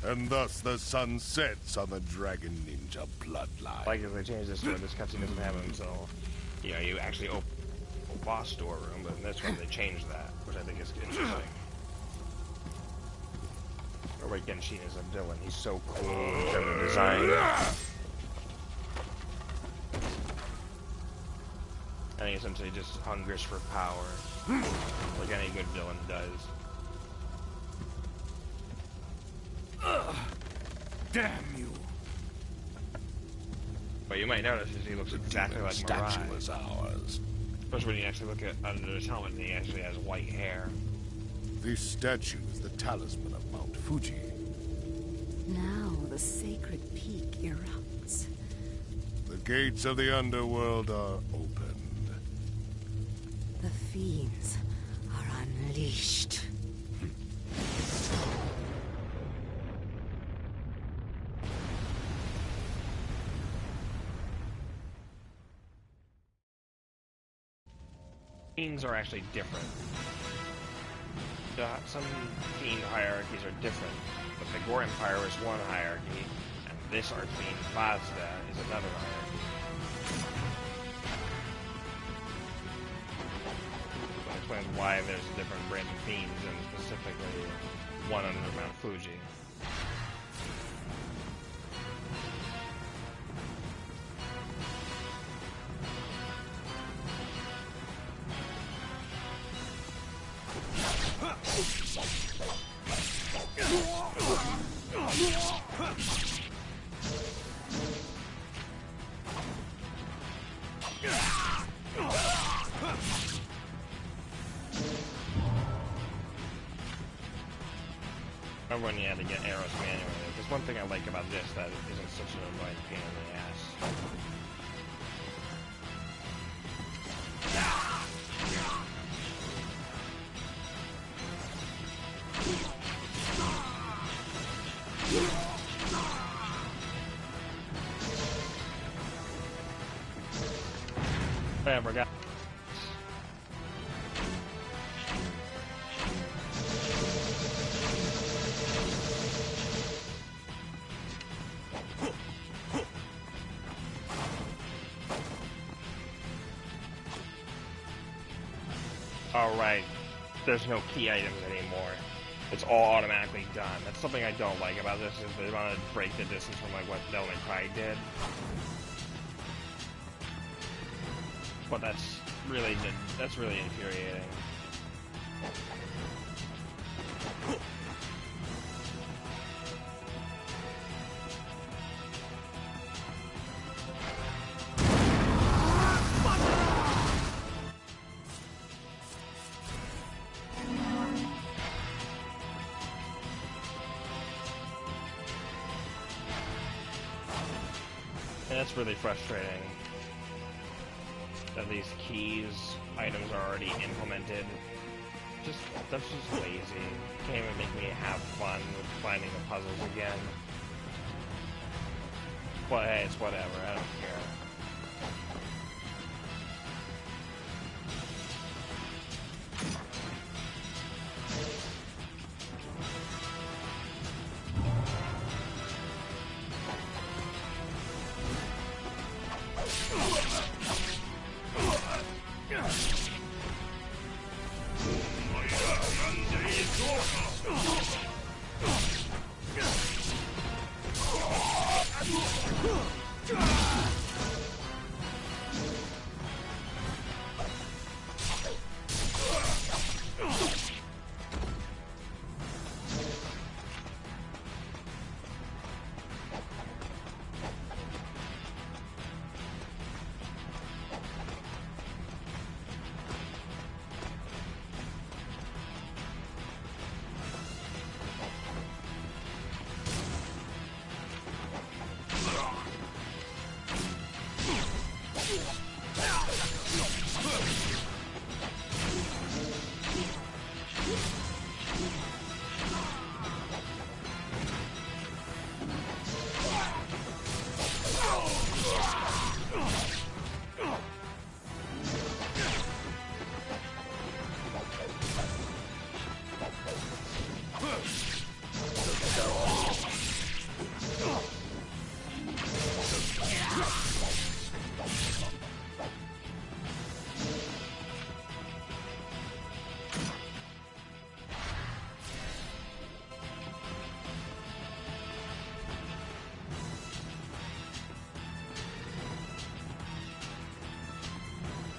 And thus the sun sets on the Dragon Ninja bloodline. Like if they change this to where this cutscene doesn't have him, so you actually open a boss storeroom, but in this one they changed that, which I think is interesting. Or wait, Genshin is a villain. He's so cool in terms of design. And he essentially just hungers for power, like any good villain does. Damn you! But you might notice is he looks exactly like Mirai. Statue is ours. Especially when you actually look at under his helmet and he actually has white hair. This statue is the talisman of Mount Fuji. Now the sacred peak erupts. The gates of the underworld are opened. The fiends are unleashed. Fiends are actually different. Some fiend hierarchies are different, but the Gore Empire is one hierarchy, and this Archfiend Mazda is another hierarchy. That explains why there's a different branch of fiends, and specifically one under Mount Fuji. Remember when you had to get arrows manually? There's one thing I like about this that isn't such an annoying pain in the ass. I forgot. Alright, there's no key items anymore. It's all automatically done. That's something I don't like about this, is they want to break the distance from like what Devil May Cry did. But that's really infuriating. And that's really frustrating. That these items are already implemented. That's just lazy. Can't even make me have fun with finding the puzzles again. But hey, it's whatever, I don't care.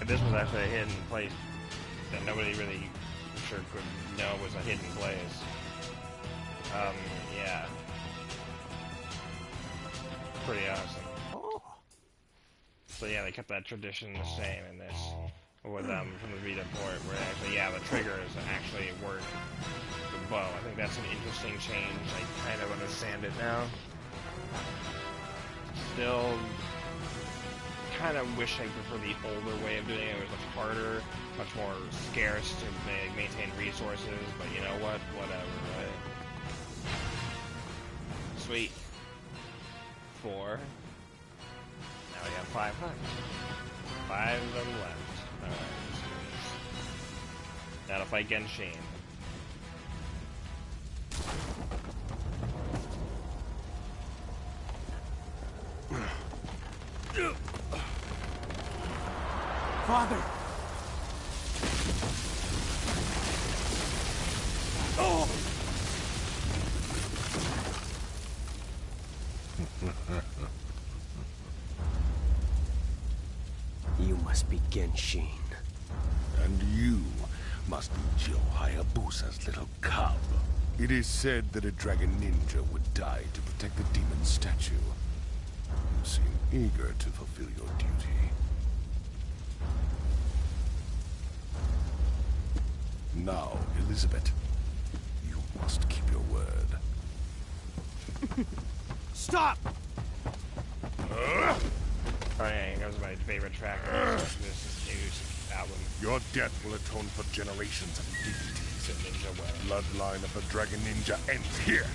This was actually a hidden place that nobody really sure could know was a hidden place. Yeah. Pretty awesome. Oh. So yeah, they kept that tradition the same in this. With from the Vita port, where actually, yeah, the triggers actually work the bow. I think that's an interesting change. I kind of understand it now. Still, kind of wish I prefer the older way of doing it. It was much harder, much more scarce to maintain resources, but you know what? Whatever, right? Sweet. 4. Now we got 5 huts. 5 of them left. Alright, now to fight Genshin. Father! Oh! You must be Genshin. And you must be Joe Hayabusa's little cub. It is said that a dragon ninja would die to protect the demon statue. You seem eager to fulfill your duty. Now, Elizabeth, you must keep your word. Stop! Oh yeah, here comes my favorite track. This is new album. Your death will atone for generations of indignities. Ninja Way. Bloodline of the Dragon Ninja ends here.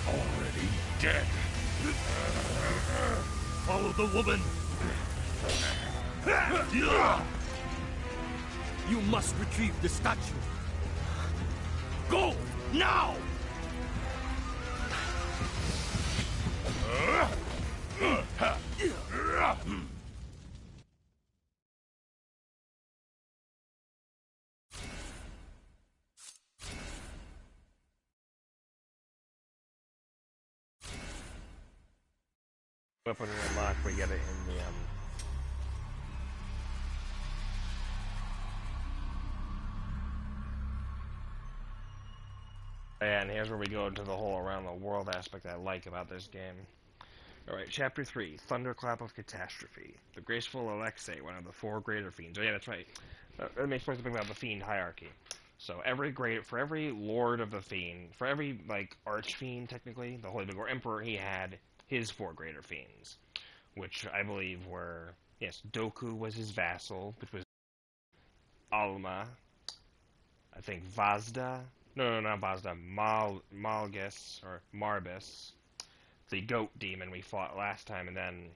Already dead. Follow the woman. You must retrieve the statue. Go now! Weapon unlock, we get it in the and here's where we go into the whole around the world aspect I like about this game. Alright, Chapter 3, Thunderclap of Catastrophe. The graceful Alexei, one of the 4 greater fiends. Oh yeah, that's right. That makes me think about the fiend hierarchy. So for every lord of the fiend, for every, like, archfiend, technically, the Holy Big War Emperor, he had his 4 greater fiends. Which I believe were, yes, Doku was his vassal, which was Alma. I think Vazda. No, not Vazda. Malgus, or Marbus. The goat demon we fought last time, and then...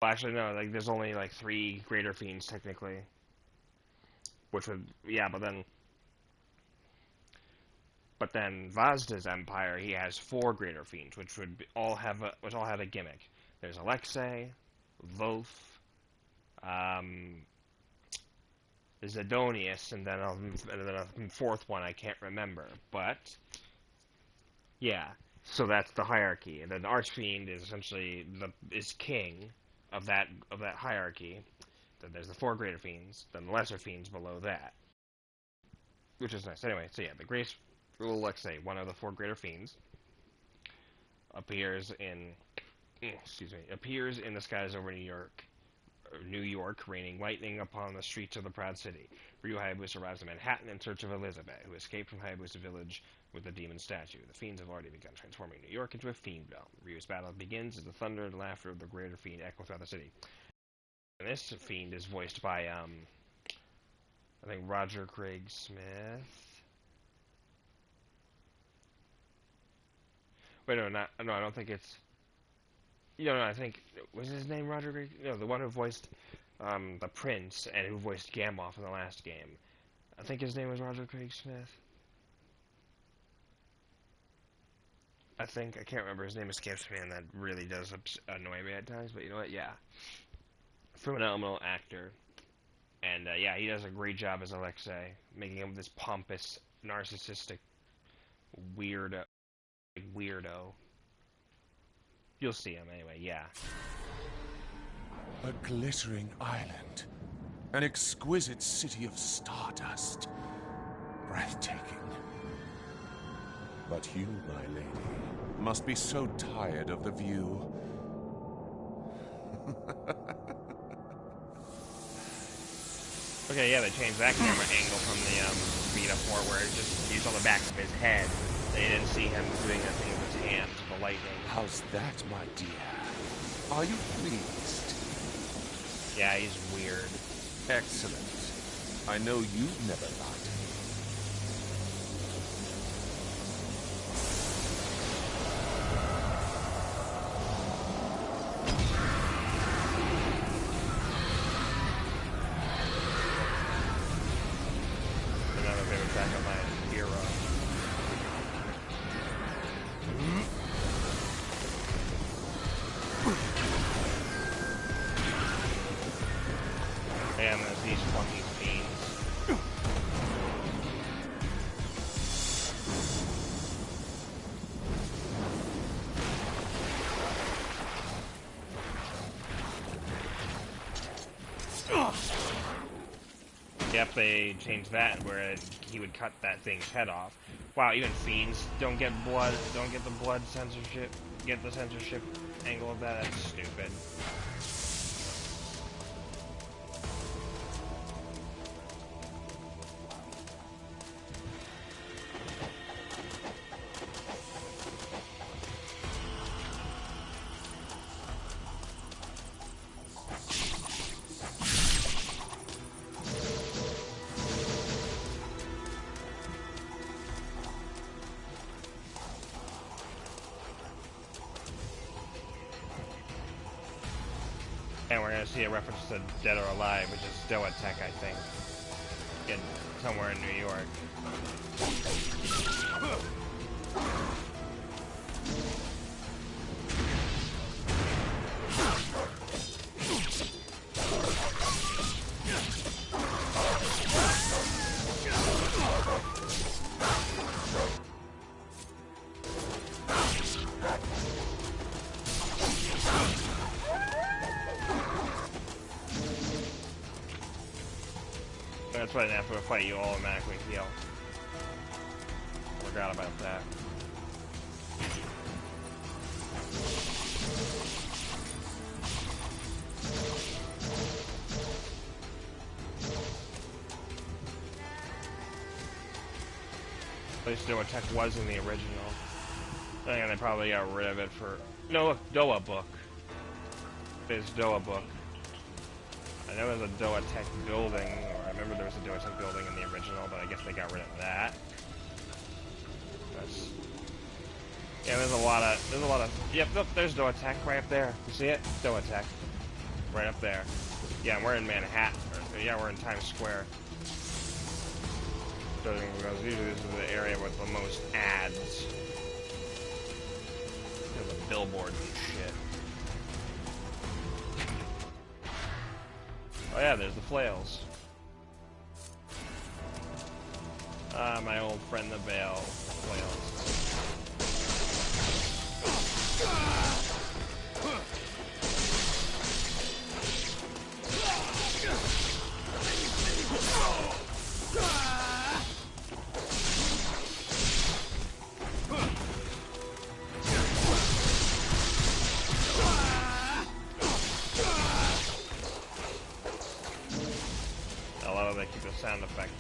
Well, actually, no, like, there's only, like, 3 greater fiends, technically. Which would, yeah, but then Vazda's empire, he has 4 greater fiends, which would all have a gimmick. There's Alexei, Wolf, there's Adonius, and then a 4th one I can't remember. But yeah, so that's the hierarchy, and then Archfiend is essentially is king of that hierarchy. Then there's the 4 greater fiends, then the lesser fiends below that, which is nice. Anyway, so yeah, the Graceful Alexei, one of the 4 greater fiends, appears in the skies over New York, raining lightning upon the streets of the proud city. Ryu Hayabusa arrives in Manhattan in search of Elizabeth, who escaped from Hayabusa village with the demon statue. The fiends have already begun transforming New York into a fienddom. Ryu's battle begins as the thunder and laughter of the greater fiend echo throughout the city. And this fiend is voiced by, I think Roger Craig Smith. Wait, no, I don't think it's... No, I think... Was his name Roger Craig? No, the one who voiced the Prince and who voiced Gamoth in the last game. I think his name was Roger Craig Smith. I can't remember. His name escapes me, and that really does annoy me at times, but you know what? Yeah. Phenomenal actor. And, yeah, he does a great job as Alexei, making him this pompous, narcissistic weirdo. You'll see him anyway, yeah. A glittering island. An exquisite city of stardust. Breathtaking. But you, my lady, must be so tired of the view. Okay, yeah, they changed that camera angle from the beat-up part where it just used on the back of his head. They didn't see him doing a thing with his hands with the lightning. How's that, my dear? Are you pleased? Yeah, he's weird. Excellent. I know you've never lied. Another favorite track of my hero. And there's these fucking fiends. Yep, they changed that where he would cut that thing's head off. Wow, even fiends don't get the blood censorship, get the censorship angle of that. That's stupid. And we're gonna see a reference to Dead or Alive, which is Doa Tech, I think. In somewhere in New York. That's why after a fight you automatically heal. Forgot about that. At least Doa Tech was in the original. I think they probably got rid of it for... No, look, Doa Book. There's Doa Book. I know there's a Doa Tech building, or I remember there was a Doa Tech building in the original, but I guess they got rid of that. That's... Yeah, there's a lot of... Yep, look, there's Doa Tech right up there. You see it? Doa Tech. Right up there. Yeah, we're in Manhattan. Yeah, we're in Times Square. Because usually this is the area with the most ads. There's a billboards and shit. Oh yeah, there's the flails. Ah, my old friend the Veil. Flails. I love how they keep the sound effects.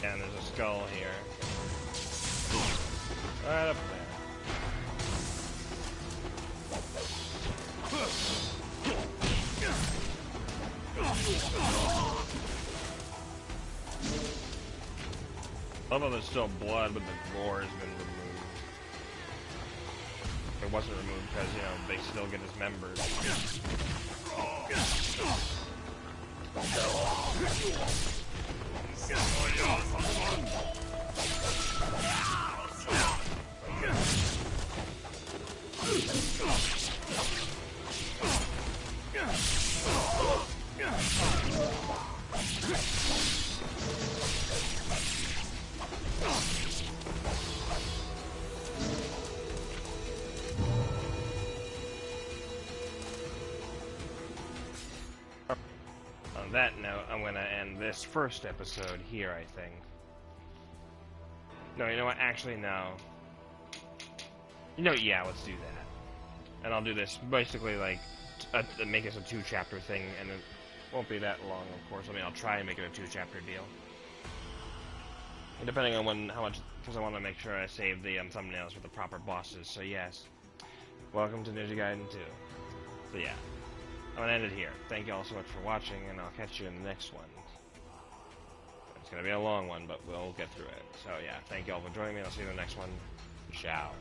And there's a skull here. Right up there. I love how there's still blood, but the gore has been removed. It wasn't removed because, you know, they still get his members. On that note, I'm gonna end this first episode here, I think. No, you know what? Actually, no. You know, yeah, let's do that. And I'll do this basically like make this a 2-chapter thing, and it won't be that long, of course. I mean, I'll try and make it a 2-chapter deal. And depending on how much, because I want to make sure I save the thumbnails with the proper bosses. So yes, welcome to Ninja Gaiden 2. So yeah, I'm gonna end it here. Thank you all so much for watching, and I'll catch you in the next one. It's gonna be a long one, but we'll get through it. So yeah, thank you all for joining me. I'll see you in the next one. Ciao.